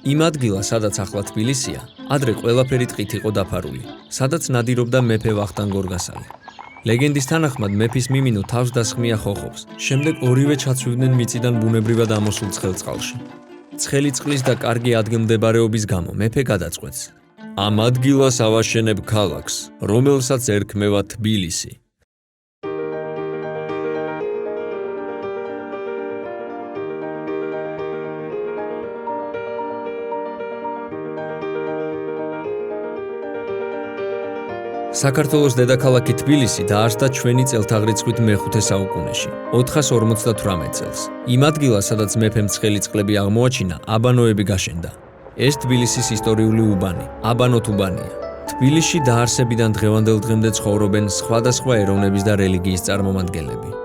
იმ ადგილას, სადაც ახლა თბილისია, ადრე ყველაფერი ტყით იყო დაფარული, სადაც ნადირობდა მეფე ვახტანგ გორგასალი. ლეგენდის თანახმად მეფის მიმინო თავს დასხმია ხოხობს, შემდეგ ორივე ჩაცვივდნენ მიწიდან ბუნებრივად ამოსულ ცხელ წყალში. ცხელი წყლის და კარგი ადგილმდებარეობის გამო მეფე გადაწყვეტს: ამ ადგილას ავაშენებ ქალაქს, რომელსაც ერქმევა თბილისი. საქართველოს დედაქალაქი თბილისი დაარსდა ჩვენი წელთაღრიცხვით მე-5 საუკუნეში, 458 წელს. იმ ადგილას, სადაც მეფემ ცხელი წყლები აღმოაჩინა, აბანოები გაშენდა. ეს თბილისის ისტორიული უბანი, აბანოთ უბანია. თბილისში დაარსებიდან დღევანდელ დღემდე ცხოვრობენ სხვადასხვა ეროვნების და რელიგიის წარმომადგენლები.